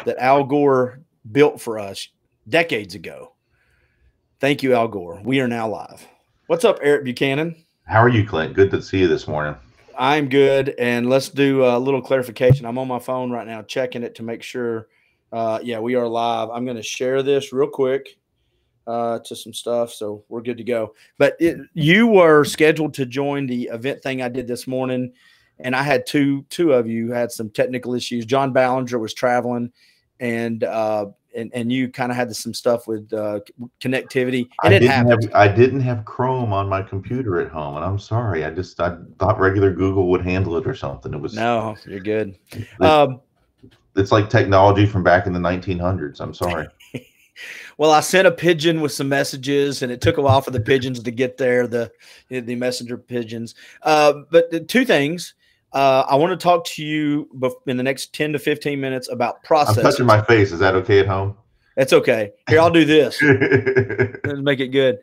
that Al Gore built for us decades ago. Thank you, Al Gore. We are now live. What's up, Eric Buchanan? How are you, Clint? Good to see you this morning. I'm good, and let's do a little clarification. I'm on my phone right now checking it to make sure. Yeah, we are live. I'm going to share this real quick to some stuff, so we're good to go. But you were scheduled to join the event thing I did this morning, and I had two of you had some technical issues. John Ballinger was traveling, and you kind of had some stuff with connectivity, and I didn't have Chrome on my computer at home, and I'm sorry. I thought regular Google would handle it or something. No, you're good. It's like technology from back in the 1900s. I'm sorry. Well, I sent a pigeon with some messages, and it took a while for the pigeons to get there, the messenger pigeons. But two things. I want to talk to you in the next 10 to 15 minutes about processes. I'm touching my face. Is that okay at home? It's okay. Here, I'll do this. Let's make it good.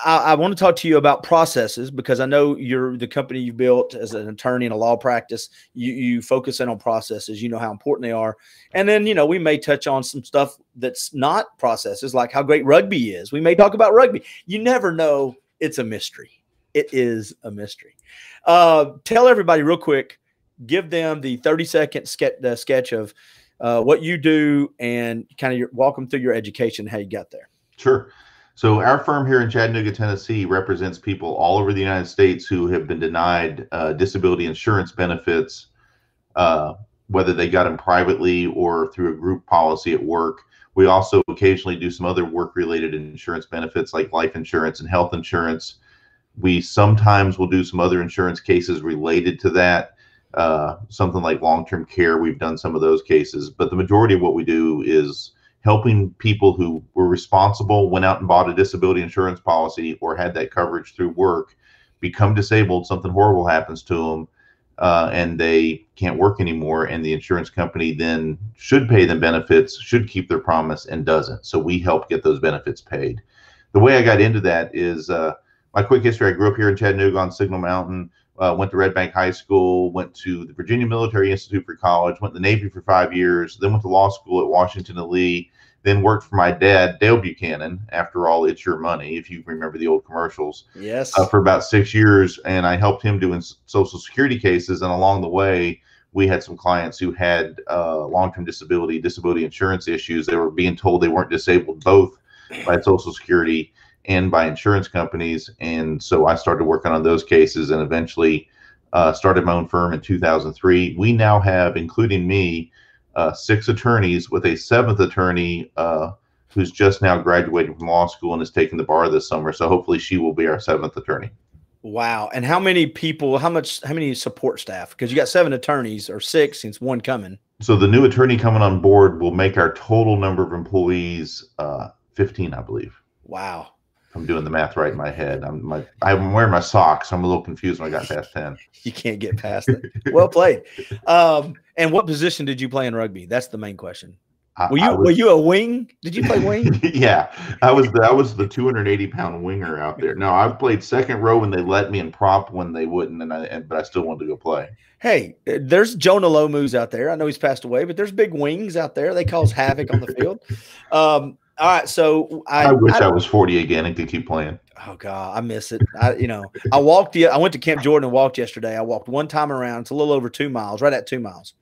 I want to talk to you about processes because I know the company you built as an attorney in a law practice. You focus in on processes. You know how important they are. And then, we may touch on some stuff that's not processes, like how great rugby is. We may talk about rugby. You never know. It's a mystery. It is a mystery. Tell everybody real quick, give them the 30-second sketch of what you do and kind of walk them through your education, how you got there. Sure. So our firm here in Chattanooga, Tennessee represents people all over the United States who have been denied disability insurance benefits, whether they got them privately or through a group policy at work. We also occasionally do some other work-related insurance benefits like life insurance and health insurance. We sometimes will do some other insurance cases related to that, something like long-term care. We've done some of those cases, but the majority of what we do is helping people who were responsible, went out and bought a disability insurance policy or had that coverage through work, become disabled, something horrible happens to them, and they can't work anymore, and the insurance company then should pay them benefits, should keep their promise, and doesn't. So we help get those benefits paid. The way I got into that is my quick history. I grew up here in Chattanooga on Signal Mountain, went to Red Bank High School, went to the Virginia Military Institute for college, went to the Navy for 5 years, then went to law school at Washington and Lee, then worked for my dad, Dale Buchanan. After all, it's your money, if you remember the old commercials. Yes. For about 6 years, and I helped him doing Social Security cases, and along the way, we had some clients who had long-term disability insurance issues. They were being told they weren't disabled both by Social Security and by insurance companies, and so I started working on those cases and eventually started my own firm in 2003. We now have, including me, 6 attorneys, with a 7th attorney who's just now graduating from law school and is taking the bar this summer. So hopefully she will be our 7th attorney. Wow. And how many people, how many support staff? Because you got 7 attorneys, or 6 since one coming. So the new attorney coming on board will make our total number of employees 15, I believe. Wow. I'm doing the math right in my head. I'm wearing my socks, so I'm a little confused when I got past 10. You can't get past it. Well played. And what position did you play in rugby? That's the main question. Were you a wing? Did you play wing? Yeah, I was the 280-pound winger out there. No, I played second row when they let me, and prop when they wouldn't, but I still wanted to go play. Hey, there's Jonah Lomu's out there. I know he's passed away, but there's big wings out there. They cause havoc on the field. All right, so I wish I was 40 again and could keep playing. Oh God, I miss it. I went to Camp Jordan and walked yesterday. I walked one time around. It's a little over 2 miles, right at 2 miles.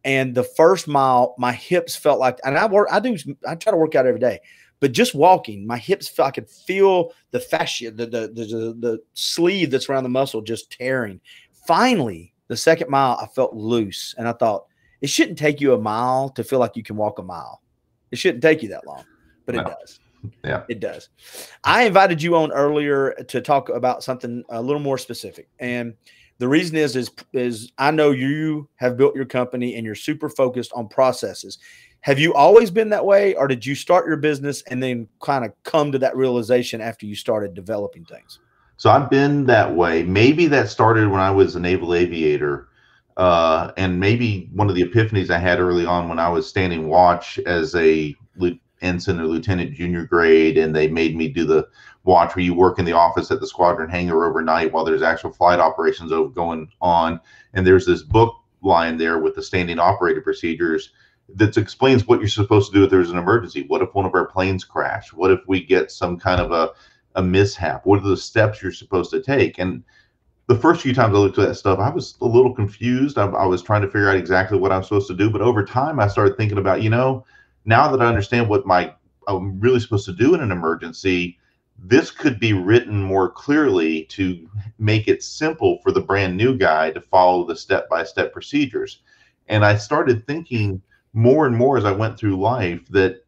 And the first mile, my hips felt like, and I try to work out every day, but just walking, my hips felt, I could feel the fascia, the sleeve that's around the muscle just tearing. Finally, the second mile, I felt loose, and I thought it shouldn't take you a mile to feel like you can walk a mile. It shouldn't take you that long. But it does. Yeah, it does. I invited you on earlier to talk about something a little more specific. And the reason is I know you have built your company and you're super focused on processes. Have you always been that way, or did you start your business and then kind of come to that realization after you started developing things? So I've been that way. Maybe that started when I was a naval aviator. And maybe one of the epiphanies I had early on when I was standing watch as a ensign or lieutenant junior grade, and they made me do the watch where you work in the office at the squadron hangar overnight while there's actual flight operations going on. And there's this book line there with the standing operator procedures. that explains what you're supposed to do if there's an emergency. What if one of our planes crash? What if we get some kind of a mishap? What are the steps you're supposed to take? And the first few times I looked at that stuff, I was a little confused. I was trying to figure out exactly what I'm supposed to do. But over time, I started thinking about, now that I understand what I'm really supposed to do in an emergency, this could be written more clearly to make it simple for the brand new guy to follow the step-by-step procedures. And I started thinking more and more as I went through life that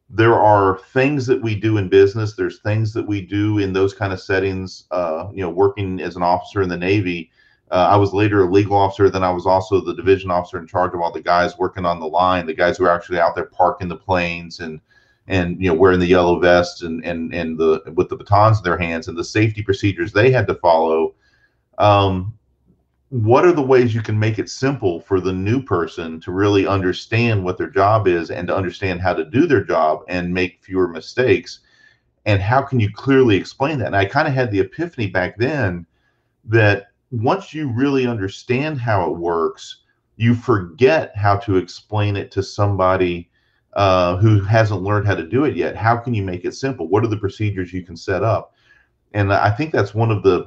there are things that we do in business. There's things that we do in those kind of settings. Working as an officer in the Navy, I was later a legal officer. Then I was also the division officer in charge of all the guys working on the line, the guys who are actually out there parking the planes and wearing the yellow vests and with the batons in their hands and the safety procedures they had to follow. What are the ways you can make it simple for the new person to really understand what their job is and to understand how to do their job and make fewer mistakes? And how can you clearly explain that? And I kind of had the epiphany back then that once you really understand how it works, you forget how to explain it to somebody who hasn't learned how to do it yet. How can you make it simple? What are the procedures you can set up? And I think that's one of the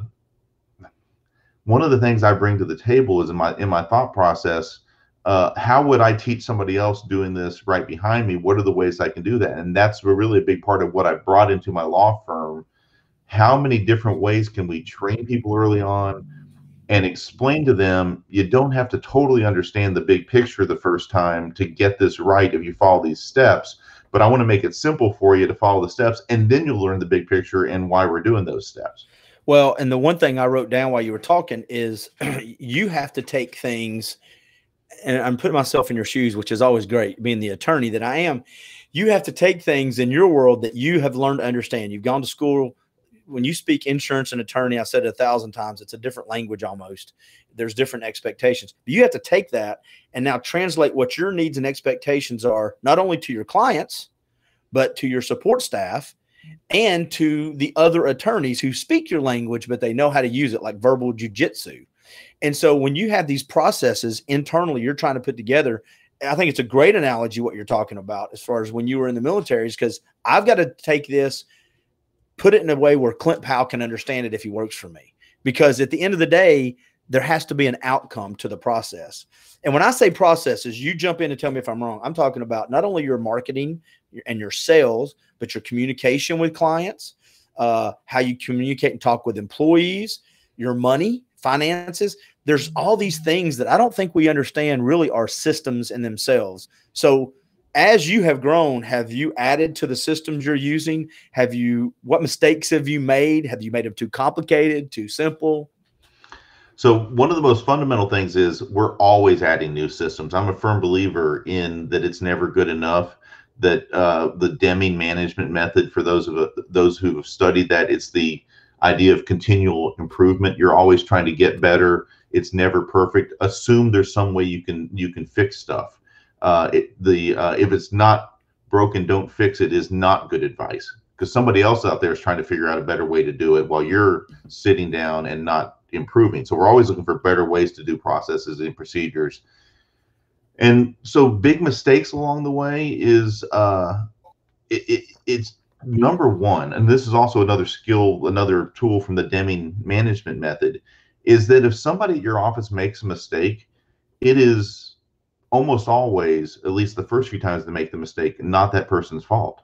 things I bring to the table is in my thought process. How would I teach somebody else doing this right behind me? What are the ways I can do that? And that's really a big part of what I brought into my law firm. How many different ways can we train people early on and explain to them you don't have to totally understand the big picture the first time to get this right if you follow these steps, but I want to make it simple for you to follow the steps, and then you'll learn the big picture and why we're doing those steps. Well, and the one thing I wrote down while you were talking is you have to take things, and I'm putting myself in your shoes, which is always great, being the attorney that I am. You have to take things in your world that you have learned to understand. You've gone to school. When you speak insurance and attorney, I said it 1,000 times, it's a different language almost. There's different expectations. But you have to take that and now translate what your needs and expectations are, not only to your clients, but to your support staff and to the other attorneys who speak your language, but they know how to use it, like verbal jujitsu. And so when you have these processes internally you're trying to put together, I think it's a great analogy what you're talking about as far as when you were in the military, is because I've got to take this, put it in a way where Clint Powell can understand it if he works for me. Because at the end of the day, there has to be an outcome to the process. And when I say processes, you jump in and tell me if I'm wrong. I'm talking about not only your marketing and your sales, but your communication with clients, how you communicate and talk with employees, your money, finances. There's all these things that I don't think we understand really are systems in themselves. So as you have grown, have you added to the systems you're using? What mistakes have you made? Have you made them too complicated, too simple? So one of the most fundamental things is we're always adding new systems. I'm a firm believer in that it's never good enough, that the Deming management method, for those who have studied that, it's the idea of continual improvement. You're always trying to get better. It's never perfect. Assume there's some way you can fix stuff. If it's not broken, don't fix it is not good advice, because somebody else out there is trying to figure out a better way to do it while you're sitting down and not improving. So we're always looking for better ways to do processes and procedures. And so big mistakes along the way is it's number one, and this is also another skill, another tool from the Deming management method, is that if somebody at your office makes a mistake, it is almost always, at least the first few times they make the mistake, not that person's fault.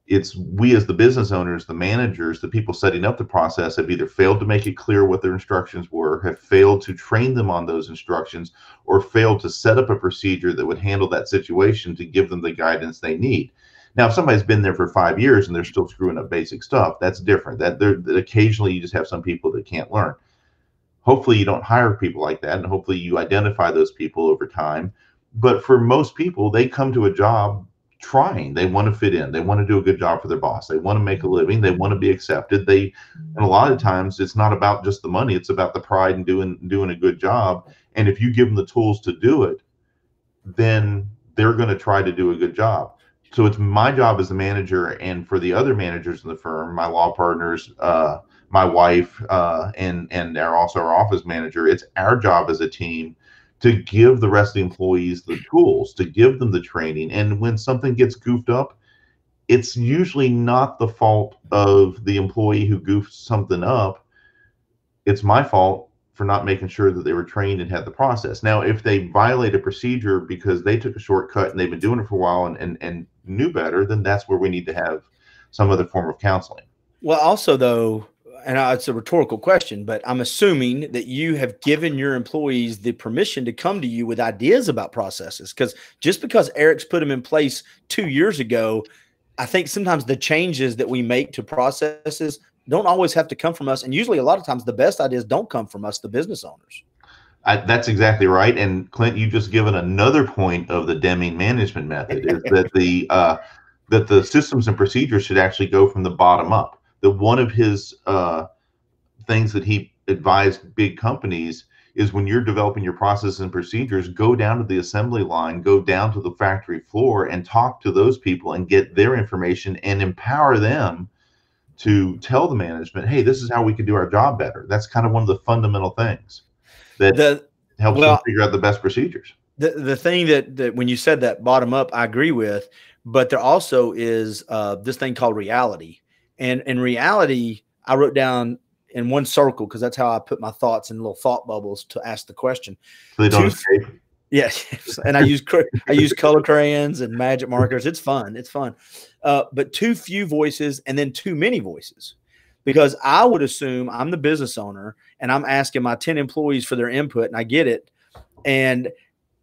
It's we as the business owners, the managers, the people setting up the process have either failed to make it clear what their instructions were, have failed to train them on those instructions, or failed to set up a procedure that would handle that situation to give them the guidance they need. Now, if somebody's been there for 5 years and they're still screwing up basic stuff, that's different. That occasionally you just have some people that can't learn. Hopefully you don't hire people like that, and hopefully you identify those people over time. But for most people, they come to a job trying. They want to fit in. They want to do a good job for their boss. They want to make a living. They want to be accepted. And a lot of times it's not about just the money. It's about the pride and doing a good job. And if you give them the tools to do it, then they're going to try to do a good job. So it's my job as the manager, and for the other managers in the firm, my law partners, my wife, and also our office manager, it's our job as a team to give the rest of the employees the tools, to give them the training. And when something gets goofed up, it's usually not the fault of the employee who goofed something up. It's my fault for not making sure that they were trained and had the process. Now, if they violate a procedure because they took a shortcut and they've been doing it for a while and knew better, then that's where we need to have some other form of counseling. Well, also though, and it's a rhetorical question, but I'm assuming that you have given your employees the permission to come to you with ideas about processes, because just because Eric's put them in place 2 years ago, I think sometimes the changes that we make to processes don't always have to come from us. And usually a lot of times the best ideas don't come from us, the business owners. That's exactly right. And Clint, you just given another point of the Deming management method is that the systems and procedures should actually go from the bottom up. That one of his things that he advised big companies is when you're developing your processes and procedures, go down to the assembly line, go down to the factory floor and talk to those people and get their information and empower them to tell the management, hey, this is how we can do our job better. That's kind of one of the fundamental things that helps them figure out the best procedures. The thing that when you said that bottom up, I agree with, but there also is this thing called reality. And in reality, I wrote down in one circle, because that's how I put my thoughts in little thought bubbles to ask the question. So they don't escape. Yes. And I use color crayons and magic markers. It's fun. It's fun. But too few voices and then too many voices, because I would assume I'm the business owner and I'm asking my 10 employees for their input, and I get it. And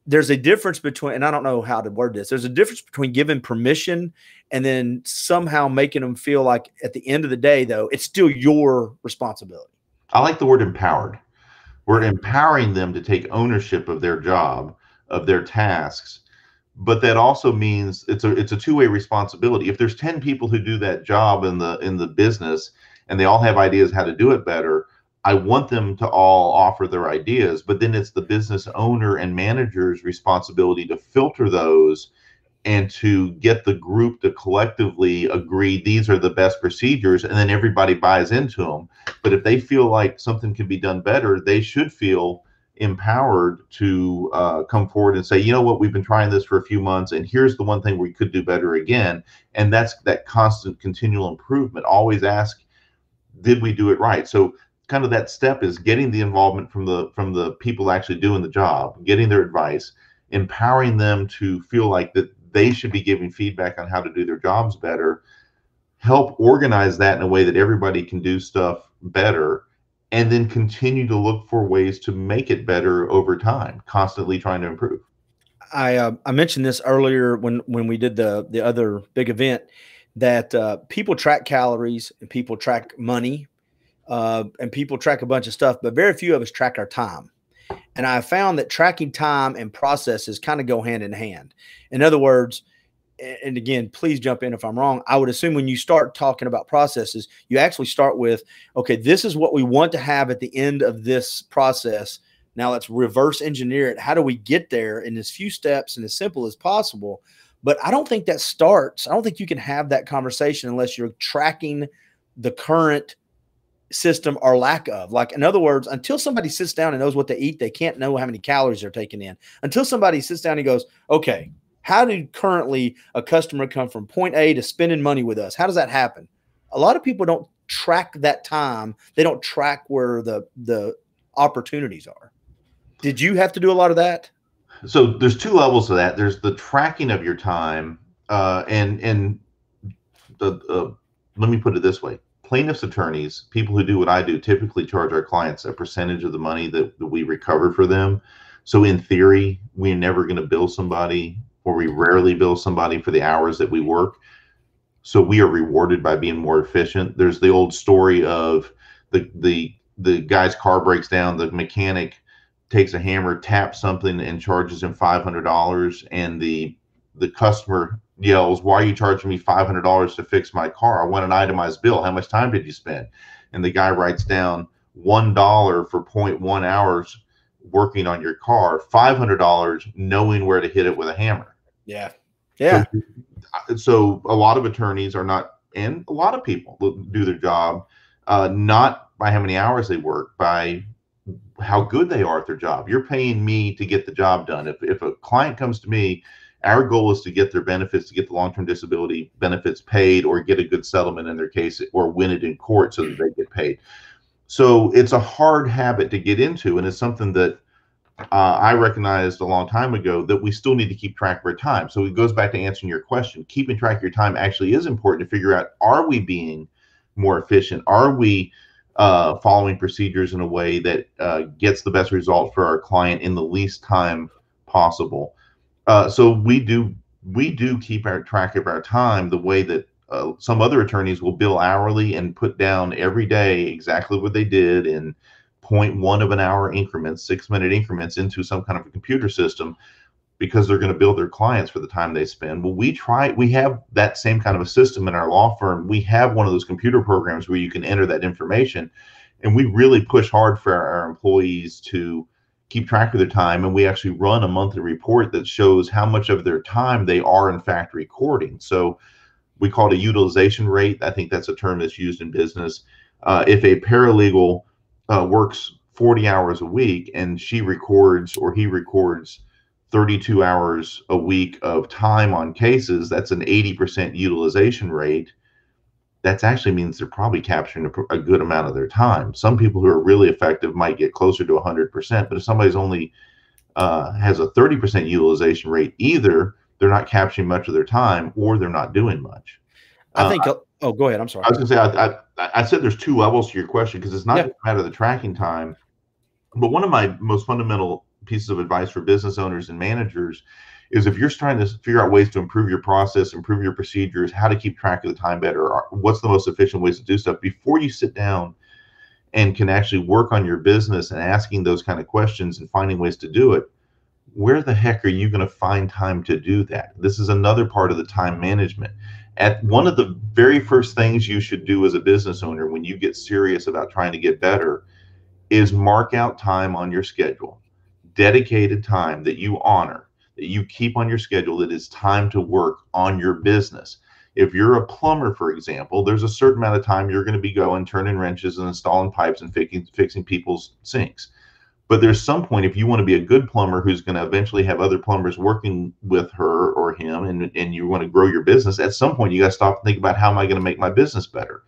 there's a difference between, and I don't know how to word this, there's a difference between giving permission and then somehow making them feel like at the end of the day, though, it's still your responsibility. I like the word empowered. We're empowering them to take ownership of their job, of their tasks, but that also means it's a two-way responsibility. If there's 10 people who do that job in the business and they all have ideas how to do it better, I want them to all offer their ideas, but then it's the business owner and manager's responsibility to filter those and to get the group to collectively agree these are the best procedures, and then everybody buys into them. But if they feel like something can be done better, they should feel empowered to come forward and say, you know what, we've been trying this for a few months, and here's the one thing we could do better again. And that's that constant continual improvement. Always ask, did we do it right? So kind of that step is getting the involvement from the people actually doing the job, getting their advice, empowering them to feel like that they should be giving feedback on how to do their jobs better, help organize that in a way that everybody can do stuff better, and then continue to look for ways to make it better over time, constantly trying to improve. I mentioned this earlier when we did the other big event, that people track calories and people track money and people track a bunch of stuff, but very few of us track our time. And I found that tracking time and processes kind of go hand in hand. In other words, and again, please jump in if I'm wrong, I would assume when you start talking about processes, you actually start with, okay, this is what we want to have at the end of this process. Now let's reverse engineer it. How do we get there in as few steps and as simple as possible? But I don't think that starts. I don't think you can have that conversation unless you're tracking the current system or lack of. Like, in other words, until somebody sits down and knows what they eat, they can't know how many calories they're taking in. Until somebody sits down and goes, okay, how did currently a customer come from point A to spending money with us? How does that happen? A lot of people don't track that time. They don't track where the opportunities are. Did you have to do a lot of that? So there's two levels to that. There's the tracking of your time, and let me put it this way. Plaintiffs' attorneys, people who do what I do, typically charge our clients a percentage of the money that we recover for them. So in theory, we're never going to bill somebody, or we rarely bill somebody for the hours that we work. So we are rewarded by being more efficient. There's the old story of the guy's car breaks down, the mechanic takes a hammer, taps something, and charges him $500, and the customer yells, why are you charging me $500 to fix my car? I want an itemized bill. How much time did you spend? And the guy writes down $1 for 0.1 hours working on your car, $500 knowing where to hit it with a hammer. Yeah. Yeah. So a lot of attorneys are not, and a lot of people do their job, not by how many hours they work, by how good they are at their job. You're paying me to get the job done. If a client comes to me, our goal is to get their benefits, to get the long-term disability benefits paid, or get a good settlement in their case, or win it in court so that they get paid. So it's a hard habit to get into, and it's something that I recognized a long time ago, that we still need to keep track of our time. So it goes back to answering your question. Keeping track of your time actually is important to figure out, are we being more efficient? Are we following procedures in a way that gets the best result for our client in the least time possible? So we do keep our track of our time the way that some other attorneys will bill hourly and put down every day exactly what they did in 0.1 of an hour increments, 6-minute increments, into some kind of a computer system, because they're going to bill their clients for the time they spend. Well, we have that same kind of a system in our law firm. We have one of those computer programs where you can enter that information, and we really push hard for our employees to keep track of their time. And we actually run a monthly report that shows how much of their time they are in fact recording. So we call it a utilization rate. I think that's a term that's used in business. If a paralegal works 40 hours a week and she records, or he records, 32 hours a week of time on cases, that's an 80% utilization rate. That actually means they're probably capturing a good amount of their time. Some people who are really effective might get closer to 100%, but if somebody's only has a 30% utilization rate, either they're not capturing much of their time, or they're not doing much. I think, oh, go ahead. I'm sorry. I was going to say, I said there's two levels to your question, because it's not just a matter of the tracking time. But one of my most fundamental pieces of advice for business owners and managers is, if you're trying to figure out ways to improve your process, improve your procedures, how to keep track of the time better, or what's the most efficient ways to do stuff, before you sit down and can actually work on your business and asking those kind of questions and finding ways to do it, where the heck are you going to find time to do that? This is another part of the time management. At one of the very first things you should do as a business owner when you get serious about trying to get better is mark out time on your schedule, dedicated time that you honor, that you keep on your schedule, that is time to work on your business. If you're a plumber, for example, there's a certain amount of time you're going to be going, turning wrenches and installing pipes and fixing people's sinks. But there's some point, if you want to be a good plumber who's going to eventually have other plumbers working with her or him, and you want to grow your business, at some point you got to stop and think about, how am I going to make my business better?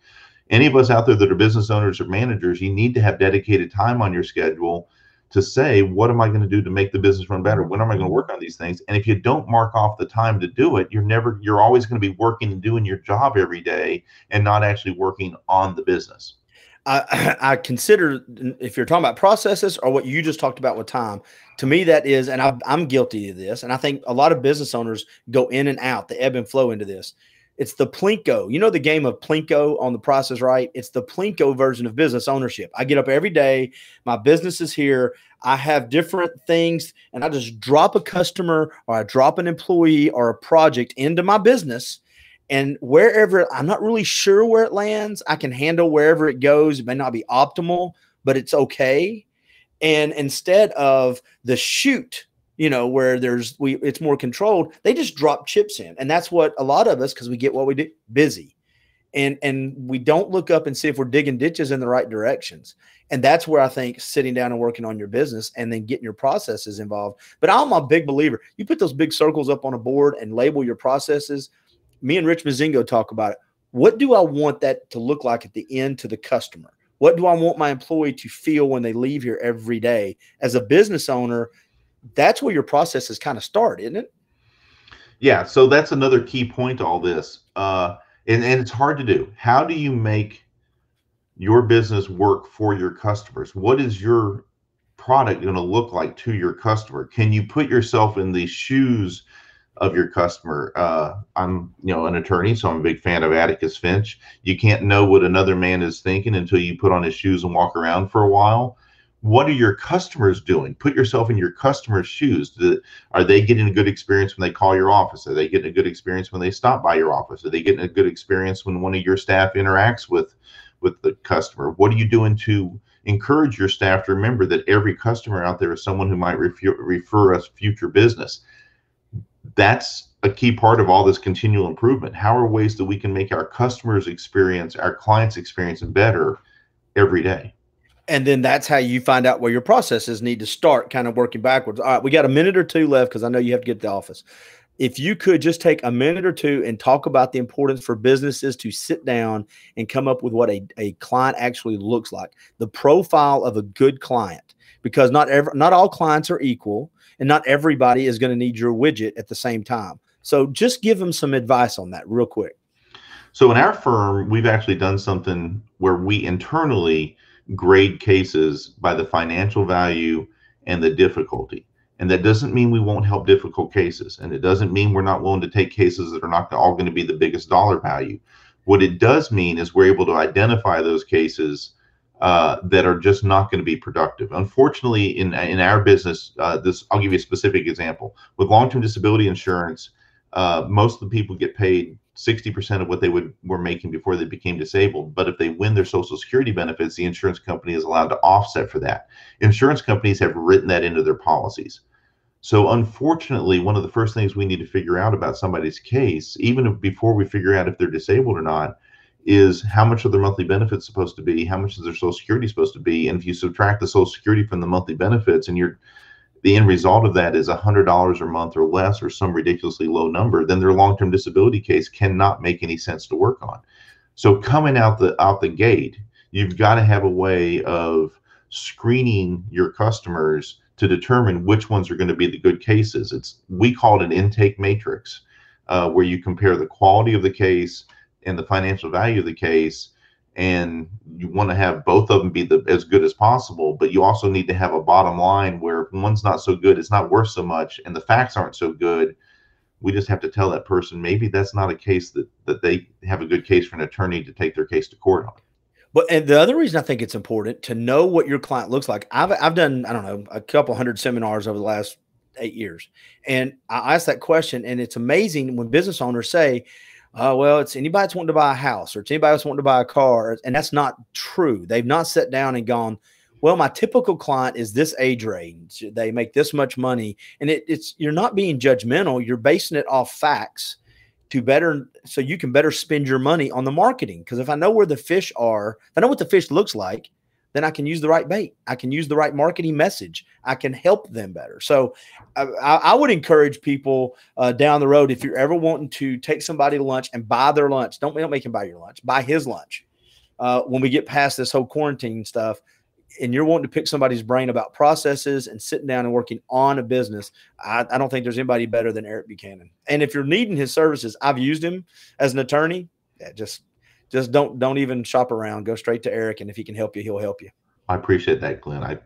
Any of us out there that are business owners or managers, you need to have dedicated time on your schedule to say, what am I going to do to make the business run better? When am I going to work on these things? And if you don't mark off the time to do it, you're always going to be working and doing your job every day and not actually working on the business. I consider, if you're talking about processes or what you just talked about with time, to me that is, and I'm guilty of this, and I think a lot of business owners go in and out, the ebb and flow into this. It's the Plinko. You know the game of Plinko on The Price is Right? It's the Plinko version of business ownership. I get up every day. My business is here. I have different things, and I just drop a customer, or I drop an employee or a project into my business. And wherever, I'm not really sure where it lands, I can handle wherever it goes. It may not be optimal, but it's okay. And instead of the shoot, you know, where it's more controlled, they just drop chips in. And that's what a lot of us, because we get what we do, busy. And we don't look up and see if we're digging ditches in the right directions. And that's where I think sitting down and working on your business and then getting your processes involved. But I'm a big believer. You put those big circles up on a board and label your processes. Me and Rich Mazingo talk about it. What do I want that to look like at the end to the customer? What do I want my employee to feel when they leave here every day? As a business owner, that's where your processes kind of start, isn't it? Yeah. So that's another key point to all this. And it's hard to do. How do you make your business work for your customers? What is your product going to look like to your customer? Can you put yourself in the shoes of your customer? I'm, an attorney, so I'm a big fan of Atticus Finch. You can't know what another man is thinking until you put on his shoes and walk around for a while. What are your customers doing? Put yourself in your customers' shoes. Are they getting a good experience when they call your office? Are they getting a good experience when they stop by your office? Are they getting a good experience when one of your staff interacts with the customer? What are you doing to encourage your staff to remember that every customer out there is someone who might refer us future business? That's a key part of all this continual improvement. How are ways that we can make our customers' experience, our clients' experience better every day? And then that's how you find out where your processes need to start, kind of working backwards. All right, we got a minute or two left because I know you have to get to the office. If you could just take a minute or two and talk about the importance for businesses to sit down and come up with what a client actually looks like, the profile of a good client, because not all clients are equal, and not everybody is going to need your widget at the same time. So just give them some advice on that real quick. So in our firm, we've actually done something where we internally grade cases by the financial value and the difficulty. And that doesn't mean we won't help difficult cases. And it doesn't mean we're not willing to take cases that are not all going to be the biggest dollar value. What it does mean is we're able to identify those cases that are just not going to be productive. Unfortunately, in our business, I'll give you a specific example. With long-term disability insurance, most of the people get paid 60% of what they were making before they became disabled. But if they win their Social Security benefits, the insurance company is allowed to offset for that. Insurance companies have written that into their policies. So unfortunately, one of the first things we need to figure out about somebody's case, even before we figure out if they're disabled or not, is how much are their monthly benefits supposed to be? How much is their Social Security supposed to be? And if you subtract the Social Security from the monthly benefits, and the end result of that is $100 a month or less, or some ridiculously low number, then their long-term disability case cannot make any sense to work on. So coming out the gate, you've got to have a way of screening your customers to determine which ones are going to be the good cases. We call it an intake matrix, where you compare the quality of the case and the financial value of the case, and you want to have both of them be as good as possible, but you also need to have a bottom line where if one's not so good, it's not worth so much, and the facts aren't so good. We just have to tell that person maybe that's not a case that they have a good case for an attorney to take their case to court on. But and the other reason I think it's important to know what your client looks like, I've done, I don't know, a couple hundred seminars over the last 8 years, and I ask that question, and it's amazing when business owners say, well, it's anybody that's wanting to buy a house, or it's anybody that's wanting to buy a car. And that's not true. They've not sat down and gone, well, my typical client is this age range. They make this much money. And you're not being judgmental. You're basing it off facts so you can better spend your money on the marketing. Because if I know where the fish are, if I know what the fish looks like, then I can use the right bait. I can use the right marketing message. I can help them better. So I would encourage people down the road, if you're ever wanting to take somebody to lunch and buy their lunch, don't make him buy your lunch, buy his lunch. When we get past this whole quarantine stuff, and you're wanting to pick somebody's brain about processes and sitting down and working on a business, I don't think there's anybody better than Eric Buchanan. And if you're needing his services, I've used him as an attorney. Yeah, just don't even shop around. Go straight to Eric, and if he can help you, he'll help you. I appreciate that, Glenn. I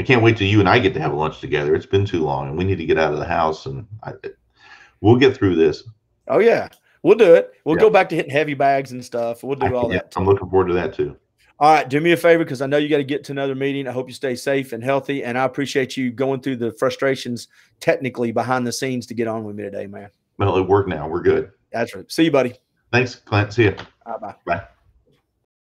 can't wait till you and I get to have lunch together. It's been too long, and we need to get out of the house, and we'll get through this. Oh yeah, we'll do it. We'll go back to hitting heavy bags and stuff. We'll do all that too. I'm looking forward to that too. All right, do me a favor, because I know you got to get to another meeting. I hope you stay safe and healthy, and I appreciate you going through the frustrations technically behind the scenes to get on with me today, man. Well, it worked now. We're good. That's right. See you, buddy. Thanks, Clint. See you. Bye. Bye.